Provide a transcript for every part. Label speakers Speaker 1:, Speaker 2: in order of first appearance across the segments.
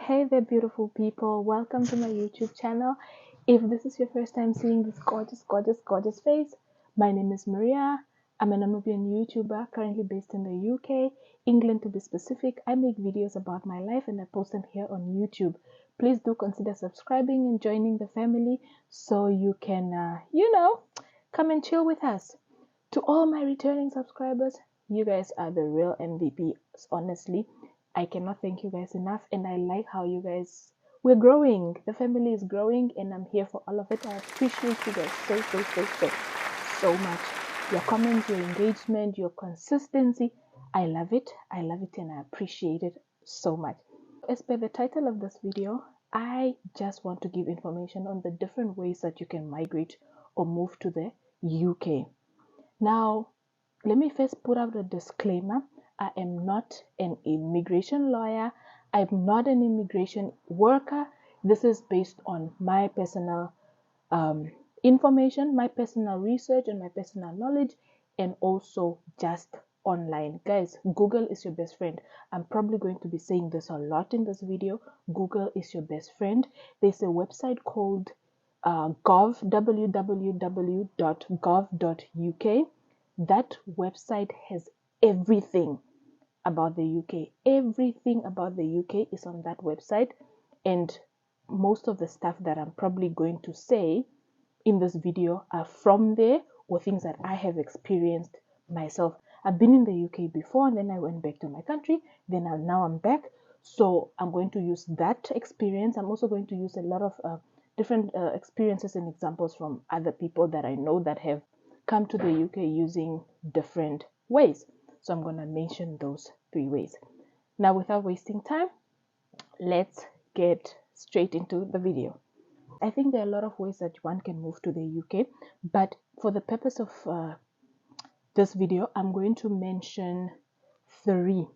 Speaker 1: Hey there, beautiful people. Welcome to my YouTube channel. If this is your first time seeing this gorgeous face, my name is Maria. I'm a Namibian YouTuber currently based in the UK, England to be specific. I make videos about my life and I post them here on YouTube. Please do consider subscribing and joining the family so you can, come and chill with us. To all my returning subscribers, you guys are the real MVPs, honestly. I cannot thank you guys enough, and I like how we're growing. The family is growing, and I'm here for all of it. I appreciate you guys so much. Your comments, your engagement, your consistency. I love it, and I appreciate it so much. As per the title of this video, I just want to give information on the different ways that you can migrate or move to the UK. Now, let me first put out a disclaimer. I am not an immigration lawyer. I'm not an immigration worker. This is based on my personal information, my personal research, and my personal knowledge, and also just online. Guys, Google is your best friend. I'm probably going to be saying this a lot in this video. Google is your best friend. There's a website called www.gov.uk. That website has everything about the UK. Everything about the UK is on that website, and most of the stuff that I'm probably going to say in this video are from there or things that I have experienced myself. I've been in the UK before, and then I went back to my country. Now I'm back, so I'm going to use that experience. I'm also going to use a lot of different experiences and examples from other people that I know that have come to the UK using different ways. So I'm going to mention those 3 ways. Now, without wasting time, let's get straight into the video. I think there are a lot of ways that one can move to the UK, but for the purpose of this video, I'm going to mention three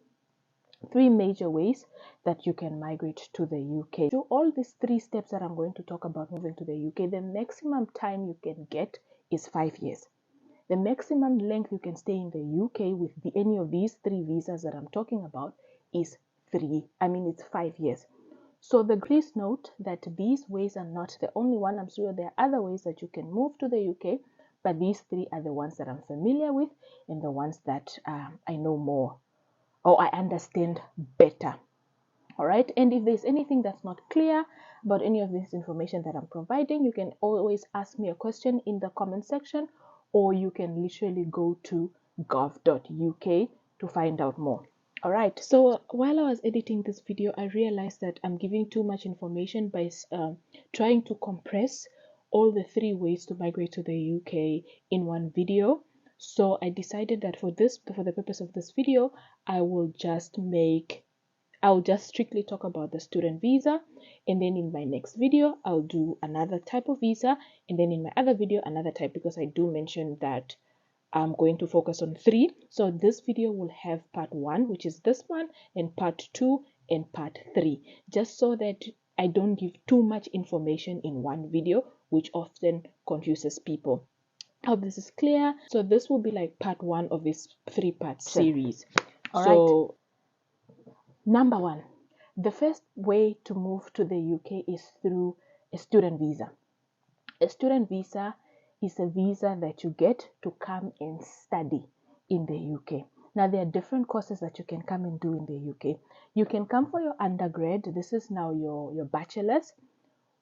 Speaker 1: major ways that you can migrate to the UK. So all these 3 steps that I'm going to talk about moving to the UK, the maximum time you can get is 5 years. The maximum length you can stay in the UK with any of these 3 visas that I'm talking about is 5 years. So please note that these ways are not the only one. I'm sure there are other ways that you can move to the UK, but these 3 are the ones that I'm familiar with and the ones that I know more or I understand better. All right. And if there's anything that's not clear about any of this information that I'm providing, you can always ask me a question in the comment section, or you can literally go to gov.uk to find out more. All right. So while I was editing this video, I realized that I'm giving too much information by trying to compress all the 3 ways to migrate to the UK in one video. So I decided that for the purpose of this video, I'll just strictly talk about the student visa, and then in my next video I'll do another type of visa, and then in my other video another type, because I do mention that I'm going to focus on 3. So this video will have part 1, which is this one, and part 2 and part 3, just so that I don't give too much information in one video, which often confuses people. I hope this is clear. So this will be like part 1 of this 3-part series. All right. Number 1, the first way to move to the UK is through a student visa. A student visa is a visa that you get to come and study in the UK. Now, there are different courses that you can come and do in the UK. You can come for your undergrad. This is now your bachelor's,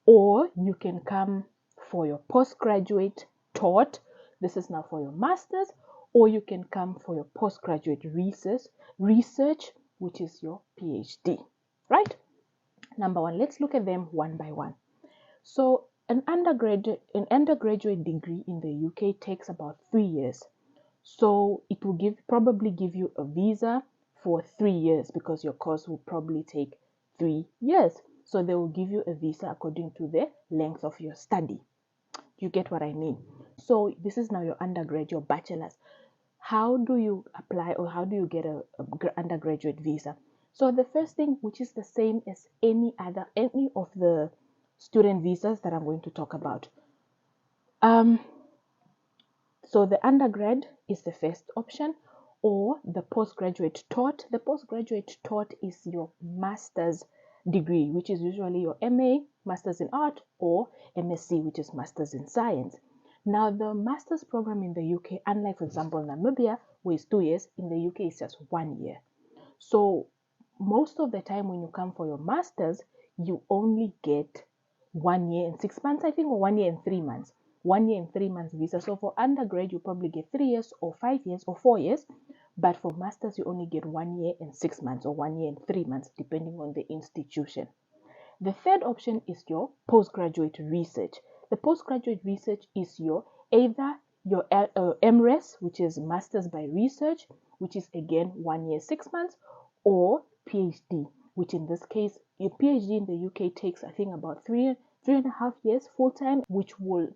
Speaker 1: or you can come for your postgraduate taught. This is now for your master's, or you can come for your postgraduate research, which is your PhD, right? Number 1, let's look at them one by one. So an undergraduate degree in the UK takes about 3 years. So it will probably give you a visa for 3 years, because your course will probably take 3 years. So they will give you a visa according to the length of your study. You get what I mean? So this is now your undergrad, your bachelor's. How do you apply, or how do you get a undergraduate visa? So the first thing, which is the same as any of the student visas that I'm going to talk about. So the undergrad is the first option, or the postgraduate taught. The postgraduate taught is your master's degree, which is usually your MA, Masters in Art, or MSc, which is Masters in Science. Now, the master's program in the UK, unlike, for example, Namibia, where it's 2 years, in the UK it's just 1 year. So most of the time when you come for your master's, you only get 1 year and 6 months, I think, or 1 year and 3 months. 1 year and 3 months visa. So for undergrad, you probably get 3 years or 5 years or 4 years. But for masters, you only get 1 year and 6 months or 1 year and 3 months, depending on the institution. The third option is your postgraduate research. The postgraduate research is either your MRes, which is Masters by Research, which is again 1 year, 6 months, or PhD, which in this case, your PhD in the UK takes, I think, about 3.5 years full time, which will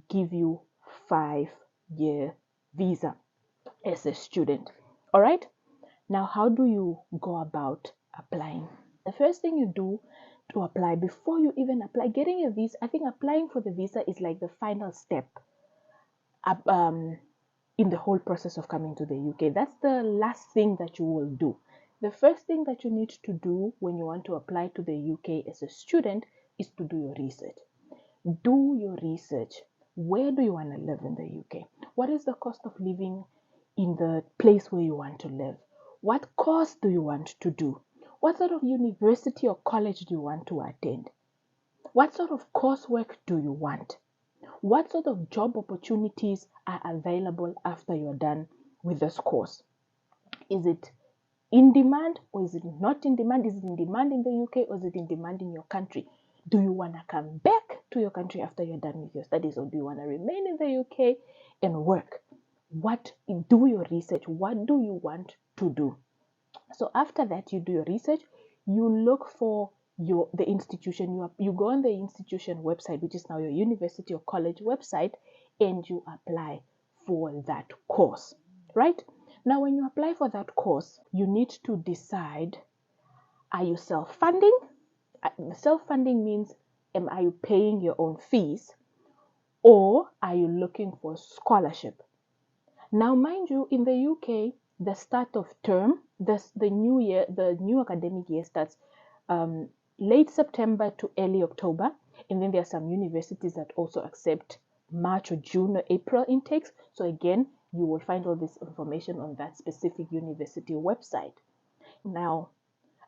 Speaker 1: give you 5-year visa as a student. All right. Now, how do you go about applying? The first thing you do to apply, before you even apply, getting a visa, I think applying for the visa is like the final step in the whole process of coming to the UK. That's the last thing that you will do. The first thing that you need to do when you want to apply to the UK as a student is to do your research. Do your research. Where do you want to live in the UK? What is the cost of living in the place where you want to live? What course do you want to do? What sort of university or college do you want to attend? What sort of coursework do you want? What sort of job opportunities are available after you're done with this course? Is it in demand or is it not in demand? Is it in demand in the UK or is it in demand in your country? Do you want to come back to your country after you're done with your studies, or do you want to remain in the UK and work? Do your research. What do you want to do? So after that, you do your research. You look for the institution. You go on the institution website, which is now your university or college website, and you apply for that course, right? Now, when you apply for that course, you need to decide, are you self-funding? Self-funding means, are you paying your own fees, or are you looking for scholarship? Now, mind you, in the UK, the start of term, the new academic year starts late September to early October. And then there are some universities that also accept March or June or April intakes. So again, you will find all this information on that specific university website. Now,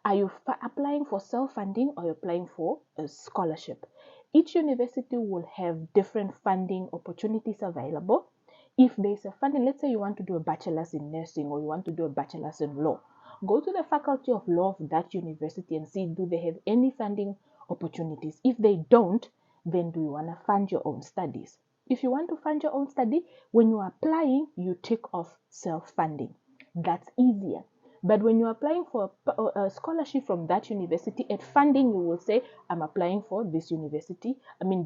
Speaker 1: are you applying for self-funding or you're applying for a scholarship? Each university will have different funding opportunities available. If there's a funding, let's say you want to do a bachelor's in nursing or you want to do a bachelor's in law, go to the faculty of law of that university and see, do they have any funding opportunities? If they don't, then do you want to fund your own studies? If you want to fund your own study, when you're applying, you tick off self-funding. That's easier. But when you're applying for a scholarship from that university, at funding, you will say, I'm applying for this university.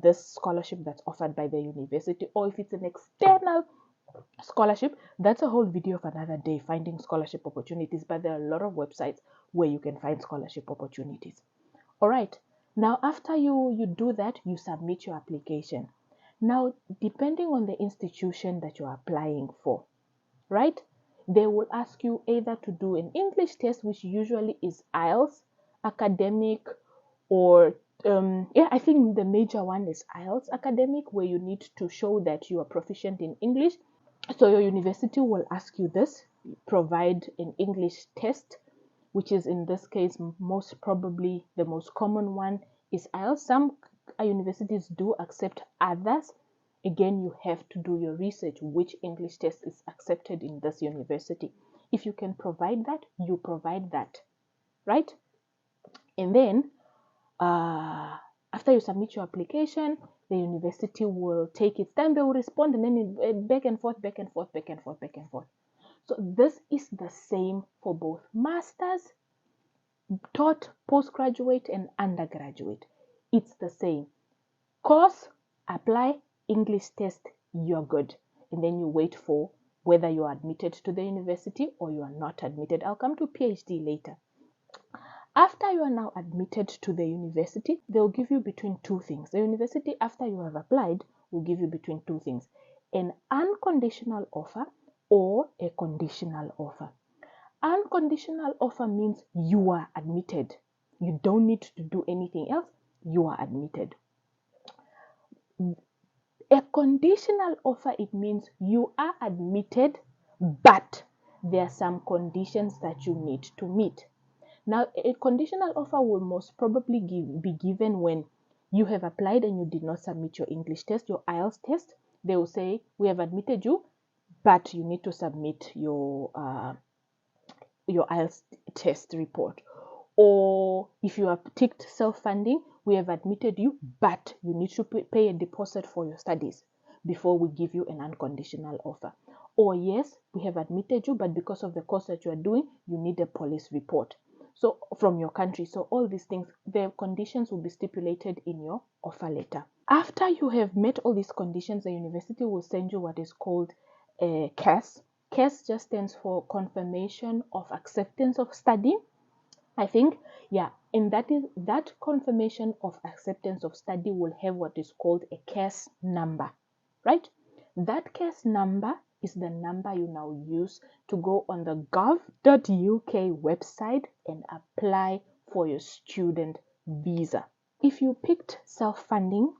Speaker 1: This scholarship that's offered by the university. Or if it's an external scholarship, that's a whole video of another day, finding scholarship opportunities. But there are a lot of websites where you can find scholarship opportunities. All right. Now, after you do that, you submit your application. Now, depending on the institution that you're applying for, right? They will ask you either to do an English test, which usually is IELTS, academic, or I think the major one is IELTS academic, where you need to show that you are proficient in English. So your university will ask you this, provide an English test, which is in this case most probably the most common one is IELTS. Some universities do accept others. Again, you have to do your research, which English test is accepted in this university. If you can provide that, you provide that, right? And then after you submit your application, the university will take its time. They will respond, and then back and forth, back and forth, back and forth, back and forth. So this is the same for both masters taught, postgraduate, and undergraduate. It's the same. Course, apply, English test, you're good. And then you wait for whether you are admitted to the university or you are not admitted. I'll come to PhD later. After you are now admitted to the university, they'll give you between two things. The university, after you have applied, will give you between two things: an unconditional offer or a conditional offer. Unconditional offer means you are admitted. You don't need to do anything else. You are admitted. A conditional offer, it means you are admitted, but there are some conditions that you need to meet. Now, a conditional offer will most probably be given when you have applied and you did not submit your English test, your IELTS test. They will say, we have admitted you, but you need to submit your IELTS test report. Or if you have ticked self-funding, we have admitted you, but you need to pay a deposit for your studies before we give you an unconditional offer. Or yes, we have admitted you, but because of the course that you are doing, you need a police report so from your country. So all these things, the conditions will be stipulated in your offer letter. After you have met all these conditions, the university will send you what is called a CAS. CAS just stands for Confirmation of Acceptance of Study, I think. Yeah, and that confirmation of acceptance of study will have what is called a CAS number, right? That CAS number is the number you now use to go on the gov.uk website and apply for your student visa. If you picked self-funding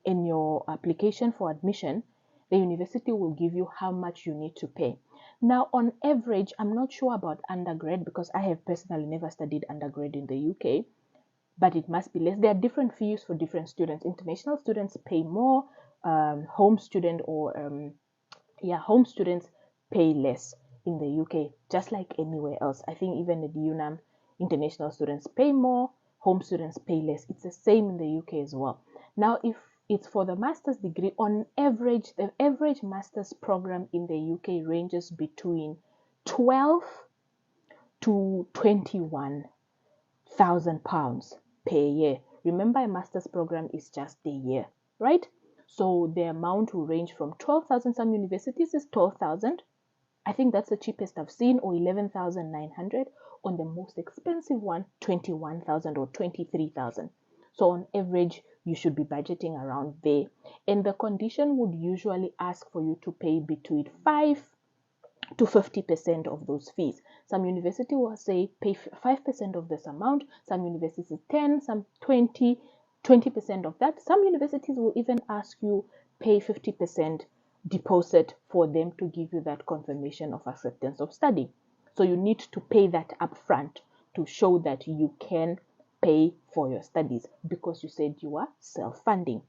Speaker 1: in your application for admission, the university will give you how much you need to pay. Now, on average, I'm not sure about undergrad because I have personally never studied undergrad in the UK, but it must be less. There are different fees for different students. International students pay more. Home students pay less in the UK, just like anywhere else. I think even at UNAM, international students pay more. Home students pay less. It's the same in the UK as well. Now, if it's for the master's degree, on average, the average master's program in the UK ranges between 12 to 21,000 pounds per year. Remember, a master's program is just a year, right? So the amount will range from 12,000. Some universities is 12,000. I think that's the cheapest I've seen, or 11,900. On the most expensive one, 21,000 or 23,000. So on average, you should be budgeting around there. And the condition would usually ask for you to pay between 5 to 50% of those fees. Some university will say pay 5% of this amount. Some universities 10, some 20% of that. Some universities will even ask you pay 50% deposit for them to give you that confirmation of acceptance of study. So you need to pay that upfront to show that you can pay for your studies because you said you are self-funding.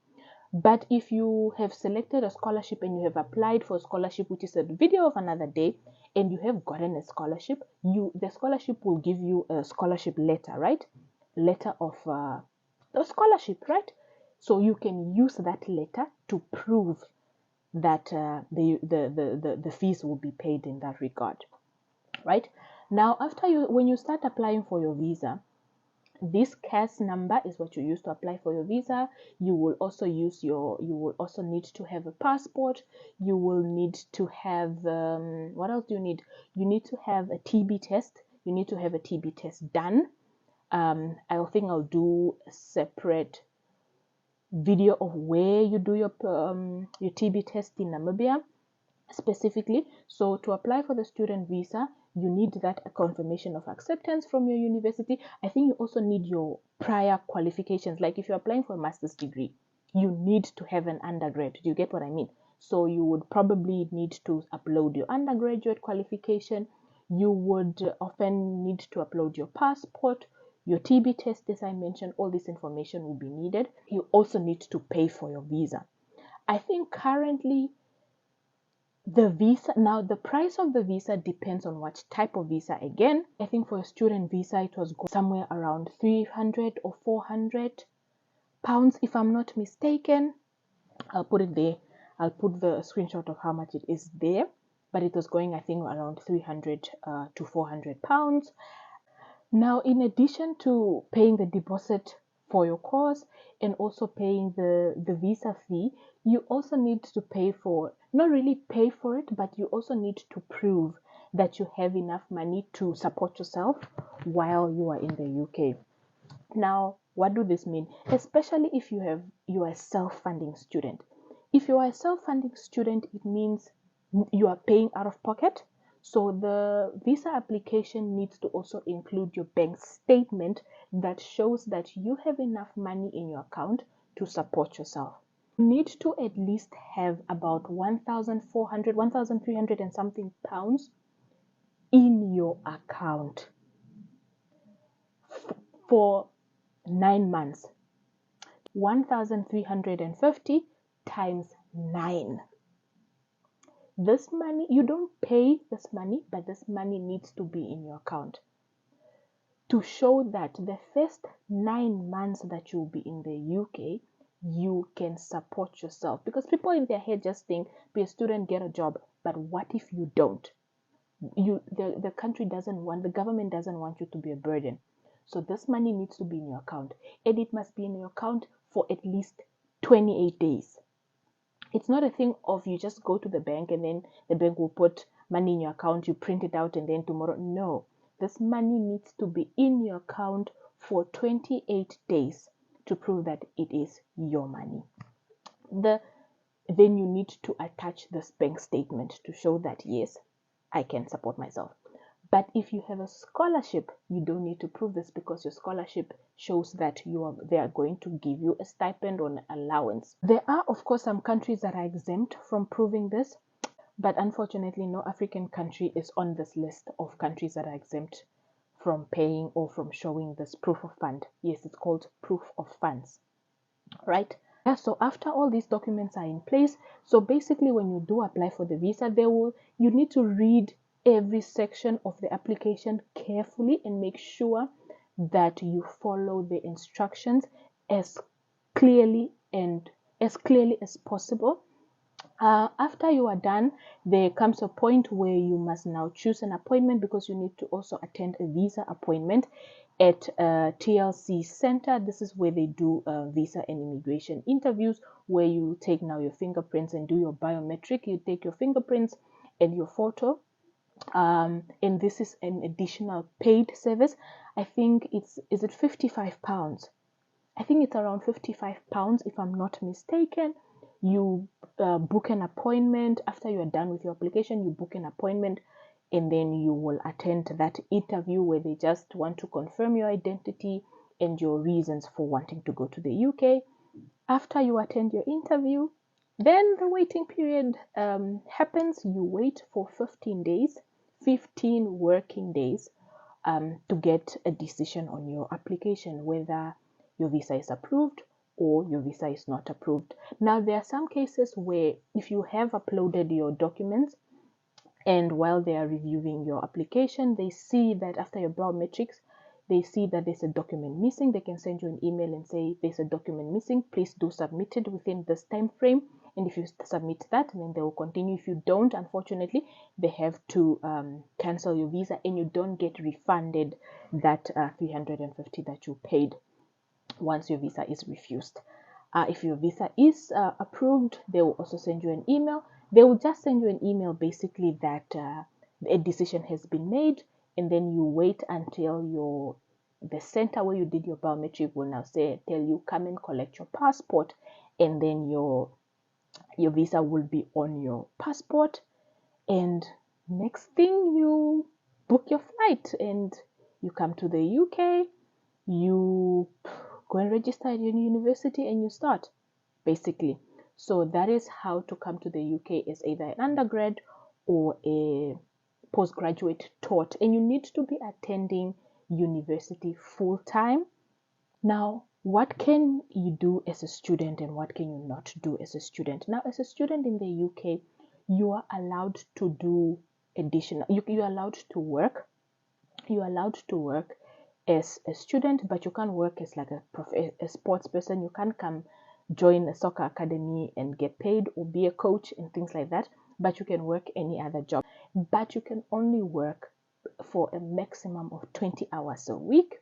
Speaker 1: But if you have selected a scholarship and you have applied for a scholarship, which is a video of another day, and you have gotten a scholarship, the scholarship will give you a scholarship letter, right? Letter of the scholarship, right? So you can use that letter to prove that the fees will be paid in that regard, right? Now, when you start applying for your visa, this CAS number is what you use to apply for your visa. You will also need to have a passport. You will need to have what else do you need? You need to have a TB test. You need to have a TB test done. I think I'll do a separate video of where you do your TB test in Namibia specifically. So to apply for the student visa, you need that confirmation of acceptance from your university. I think you also need your prior qualifications. Like if you're applying for a master's degree, you need to have an undergrad. Do you get what I mean? So you would probably need to upload your undergraduate qualification. You would often need to upload your passport, your TB test, as I mentioned. All this information will be needed. You also need to pay for your visa. I think currently the visa, now the price of the visa depends on what type of visa. Again, I think for a student visa, it was somewhere around 300 or 400 pounds, if I'm not mistaken. I'll put it there. I'll put the screenshot of how much it is there. But it was going, I think, around 300 to 400 pounds. Now, in addition to paying the deposit for your course and also paying the visa fee, you also need to pay for, not really pay for it, but you also need to prove that you have enough money to support yourself while you are in the UK. Now, what do this mean? Especially if you are a self-funding student. If you are a self-funding student, it means you are paying out of pocket. So the visa application needs to also include your bank statement that shows that you have enough money in your account to support yourself. You need to at least have about 1,400, 1,300 and something pounds in your account for 9 months. 1,350 times 9. This money, you don't pay this money, but this money needs to be in your account to show that the first 9 months that you'll be in the UK, you can support yourself. Because people in their head just think, be a student, get a job. But what if you don't? The country doesn't want, the government doesn't want you to be a burden. So this money needs to be in your account, and it must be in your account for at least 28 days. It's not a thing of you just go to the bank and then the bank will put money in your account, you print it out, and then tomorrow. No, this money needs to be in your account for 28 days to prove that it is your money. Then you need to attach this bank statement to show that, yes, I can support myself. But if you have a scholarship, you don't need to prove this because your scholarship shows that they are going to give you a stipend or an allowance. There are, of course, some countries that are exempt from proving this, but unfortunately, no African country is on this list of countries that are exempt from paying or from showing this proof of fund. Yes, it's called proof of funds, right? Yeah, so after all these documents are in place, so basically when you do apply for the visa, you need to read every section of the application carefully and make sure that you follow the instructions as clearly as possible. After you are done, there comes a point where you must now choose an appointment because you need to also attend a visa appointment at a TLC center. This is where they do visa and immigration interviews, where you take now your fingerprints and do your biometric. You take your fingerprints and your photo. And this is an additional paid service. I think is it £55? I think it's around £55 if I'm not mistaken. You book an appointment. After you are done with your application, you book an appointment, and then you will attend that interview where they just want to confirm your identity and your reasons for wanting to go to the UK. After you attend your interview, then the waiting period happens. You wait for 15 days, 15 working days to get a decision on your application, whether your visa is approved or your visa is not approved. Now, there are some cases where if you have uploaded your documents and while they are reviewing your application, they see that after your biometrics, they see that there's a document missing. They can send you an email and say, there's a document missing. Please do submit it within this time frame. And if you submit that, then they will continue. If you don't, unfortunately, they have to cancel your visa and you don't get refunded that 350 that you paid once your visa is refused. If your visa is approved, they will also send you an email. They will just send you an email basically that a decision has been made, and then you wait until the center where you did your biometric will now tell you come and collect your passport, and then your visa will be on your passport. And next thing, you book your flight and you come to the UK. You go and register at your university and you start, basically. So that is how to come to the UK as either an undergrad or a postgraduate taught, and you need to be attending university full time. Now, what can you do as a student and what can you not do as a student? Now, as a student in the UK, you are allowed to do additional, you're allowed to work. You're allowed to work as a student, but you can't work as like a sports person. You can't come join a soccer academy and get paid or be a coach and things like that. But you can work any other job. But you can only work for a maximum of 20 hours a week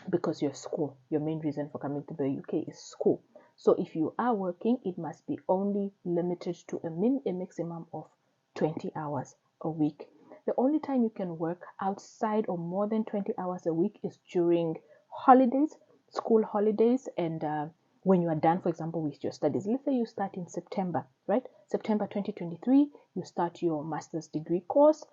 Speaker 1: because your school, your main reason for coming to the UK is school. So if you are working, it must be only limited to a maximum of 20 hours a week. The only time you can work outside or more than 20 hours a week is during holidays, school holidays, and when you are done, for example, with your studies. Let's say you start in September, right? September 2023, you start your master's degree course,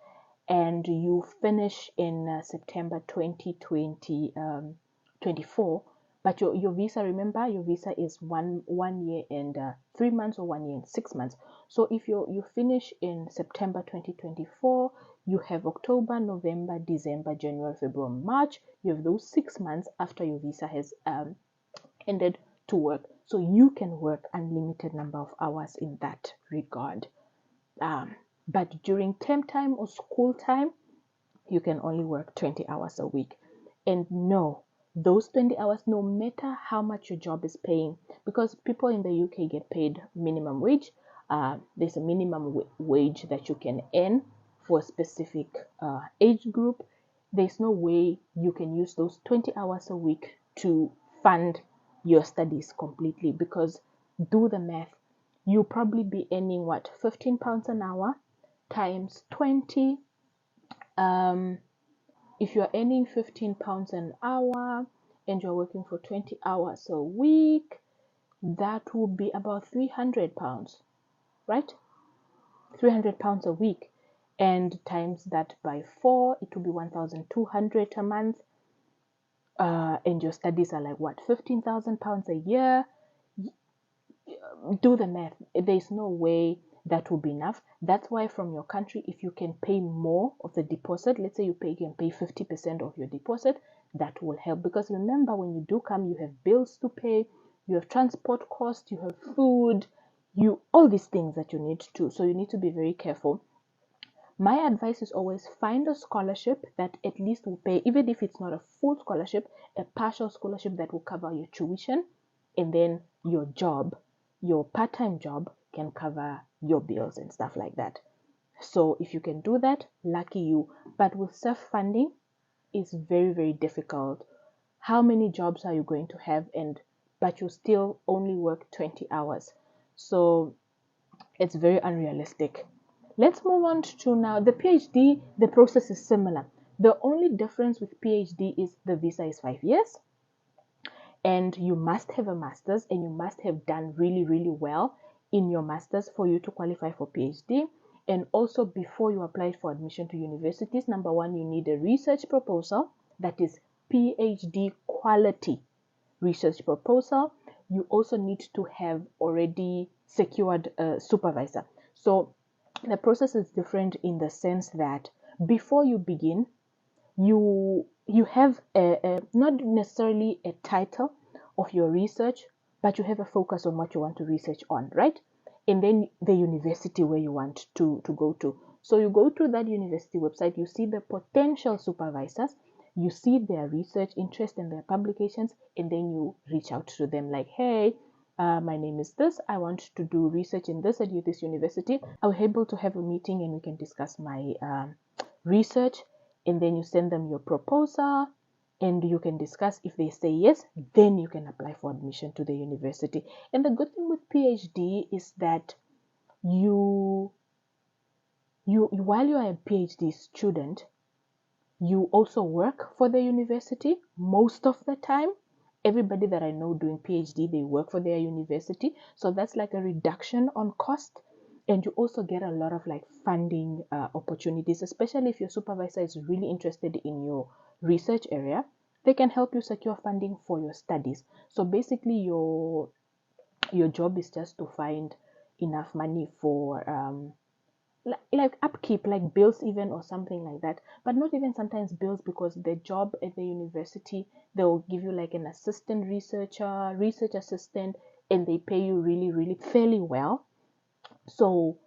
Speaker 1: and you finish in September 2024, but your visa, remember, your visa is one year and 3 months, or 1 year and 6 months. So if you finish in September 2024, you have October, November, December, January, February, March. You have those 6 months after your visa has ended to work. So you can work unlimited number of hours in that regard. But during term time or school time, you can only work 20 hours a week. And no, those 20 hours, no matter how much your job is paying, because people in the UK get paid minimum wage. There's a minimum wage that you can earn for a specific age group. There's no way you can use those 20 hours a week to fund your studies completely, because do the math. You'll probably be earning what, £15 an hour times 20. If you're earning £15 an hour and you're working for 20 hours a week, that will be about £300, right? £300 a week, and times that by 4, it will be 1,200 a month. And your studies are like what, £15,000 a year? Do the math. There's no way that will be enough. That's why from your country, if you can pay more of the deposit, let's say you can pay 50% of your deposit, that will help. Because remember, when you do come, you have bills to pay, you have transport costs, you have food, all these things that you need to. So you need to be very careful. My advice is always find a scholarship that at least will pay, even if it's not a full scholarship, a partial scholarship that will cover your tuition, and then your job, your part-time job, can cover your bills and stuff like that. So if you can do that, lucky you. But with self-funding, it's very, very difficult. How many jobs are you going to have, but you still only work 20 hours? So it's very unrealistic. Let's move on to now the PhD. The process is similar. The only difference with PhD is the visa is 5 years, and you must have a master's, and you must have done really, really well in your master's for you to qualify for PhD. And also, before you apply for admission to universities, number one, you need a research proposal that is PhD quality research proposal. You also need to have already secured a supervisor. So the process is different in the sense that before you begin, you have not necessarily a title of your research, but you have a focus on what you want to research on, right? And then the university where you want to go to. So you go to that university website, you see the potential supervisors, you see their research interest and their publications, and then you reach out to them like, hey, my name is this, I want to do research in this at this university. I was able to have a meeting and we can discuss my research. And then you send them your proposal and you can discuss. If they say yes, then you can apply for admission to the university. And the good thing with PhD is that you while you are a PhD student, you also work for the university most of the time. Everybody that I know doing PhD, they work for their university. So that's like a reduction on cost. And you also get a lot of like funding opportunities, especially if your supervisor is really interested in your research area. They can help you secure funding for your studies. So basically your job is just to find enough money for like upkeep, like bills even, or something like that. But not even sometimes bills, because the job at the university, they'll give you like an assistant researcher, research assistant, and they pay you really, really fairly well. So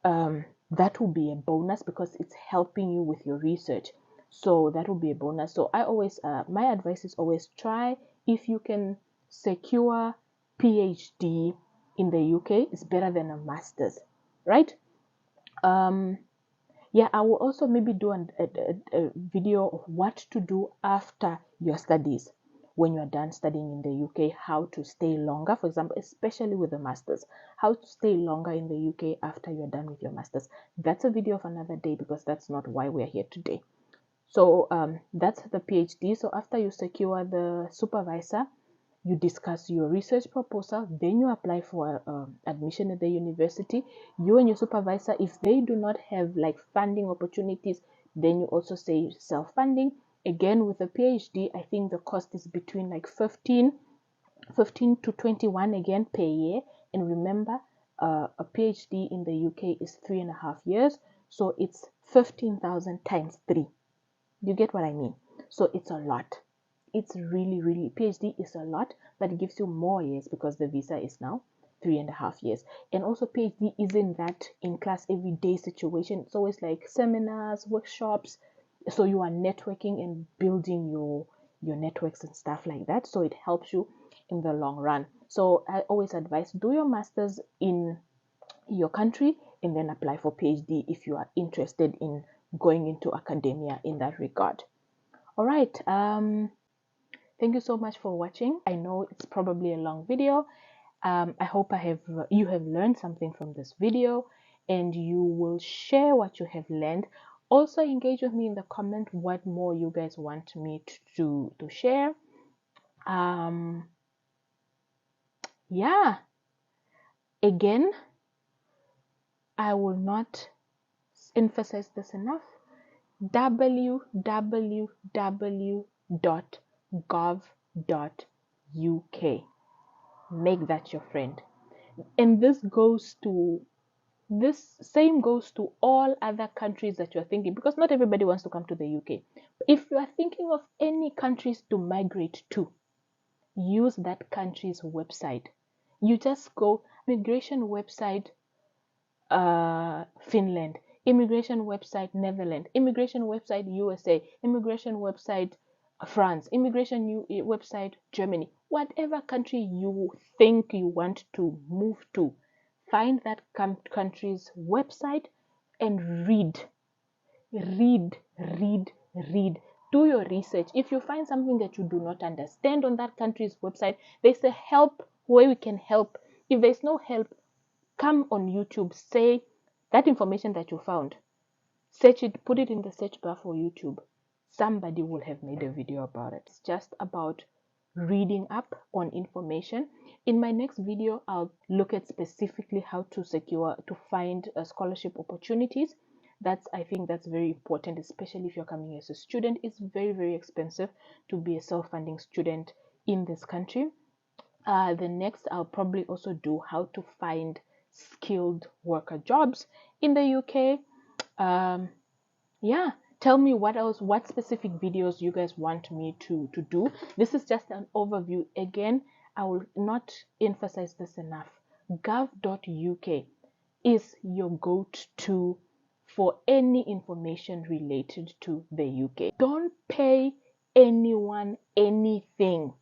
Speaker 1: that will be a bonus because it's helping you with your research. So that will be a bonus. So I always, my advice is always try, if you can secure PhD in the UK, it's better than a master's, right? Yeah, I will also maybe do a video of what to do after your studies. When you are done studying in the UK, how to stay longer, for example, especially with the masters, how to stay longer in the UK after you're done with your masters. That's a video of another day because that's not why we're here today. So that's the PhD. So after you secure the supervisor, you discuss your research proposal, then you apply for admission at the university. You and your supervisor, if they do not have like funding opportunities, then you also say self-funding. Again, with a PhD, I think the cost is between like 15 to 21 again per year. And remember, a PhD in the UK is 3.5 years, so it's 15,000 times 3. You get what I mean? So it's a lot. It's really, PhD is a lot, but it gives you more years because the visa is now 3.5 years. And also PhD isn't that in class everyday situation. It's always like seminars, workshops. So you are networking and building your networks and stuff like that. So it helps you in the long run. So I always advise, do your master's in your country and then apply for PhD if you are interested in going into academia in that regard. All right. Thank you so much for watching. I know it's probably a long video. I hope you have learned something from this video, and you will share what you have learned. Also engage with me in the comment what more you guys want me to share. Yeah, again, I will not emphasize this enough. www.gov.uk. Make that your friend. And this same goes to all other countries that you're thinking, because not everybody wants to come to the UK. If you are thinking of any countries to migrate to, use that country's website. You just go immigration website, Finland, immigration website, Netherlands, immigration website, USA, immigration website, France, immigration website, Germany. Whatever country you think you want to move to, find that country's website and read. Do your research. If you find something that you do not understand on that country's website, there's a help where we can help. If there's no help, come on YouTube, say that information that you found, search it, put it in the search bar for YouTube. Somebody will have made a video about it. It's just about reading up on information. In my next video, I'll look at specifically how to find scholarship opportunities. I think that's very important, especially if you're coming as a student. It's very expensive to be a self-funding student in this country. The next, I'll probably also do how to find skilled worker jobs in the UK. Yeah, tell me what specific videos you guys want me to do. This is just an overview. Again, I will not emphasize this enough. gov.uk is your go-to for any information related to the UK. Don't pay anyone anything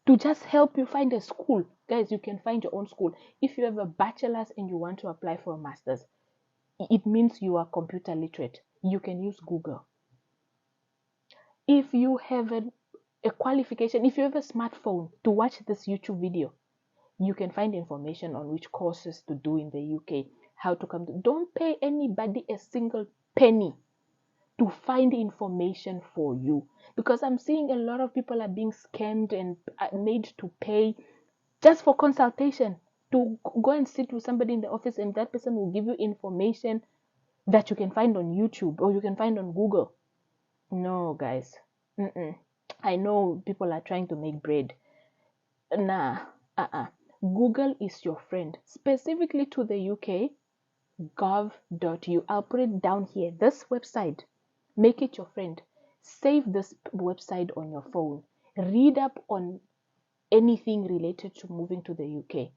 Speaker 1: to just help you find a school. Guys, you can find your own school. If you have a bachelor's and you want to apply for a master's, it means you are computer literate. You can use Google. If you have a qualification, if you have a smartphone to watch this YouTube video, you can find information on which courses to do in the UK, how to come to. Don't pay anybody a single penny to find information for you, because I'm seeing a lot of people are being scammed and made to pay just for consultation, to go and sit with somebody in the office and that person will give you information that you can find on YouTube or you can find on Google. No, guys. I know people are trying to make bread. Nah. Google is your friend. Specifically to the UK, gov.uk. I'll put it down here. This website, make it your friend. Save this website on your phone. Read up on anything related to moving to the UK.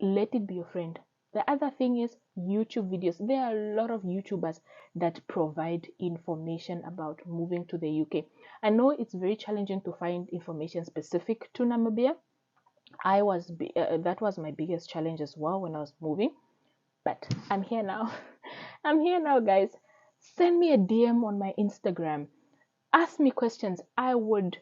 Speaker 1: Let it be your friend. The other thing is YouTube videos. There are a lot of YouTubers that provide information about moving to the UK. I know it's very challenging to find information specific to Namibia. That was my biggest challenge as well when I was moving. But I'm here now. I'm here now, guys. Send me a DM on my Instagram. Ask me questions. I would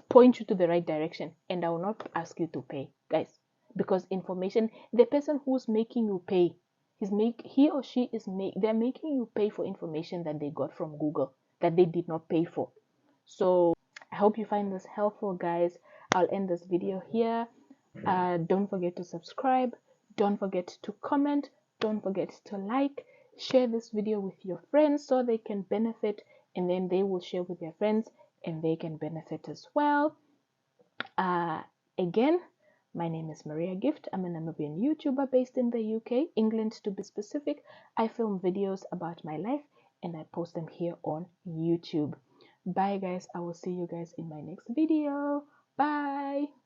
Speaker 1: point you to the right direction, and I will not ask you to pay, guys. Because information, the person who's making you pay, they're making you pay for information that they got from Google that they did not pay for. So I hope you find this helpful, guys. I'll end this video here. Don't forget to subscribe. Don't forget to comment. Don't forget to like. Share this video with your friends so they can benefit, and then they will share with their friends and they can benefit as well. Again, my name is Maria Gift. I'm a Namibian YouTuber based in the UK, England to be specific. I film videos about my life and I post them here on YouTube. Bye guys. I will see you guys in my next video. Bye.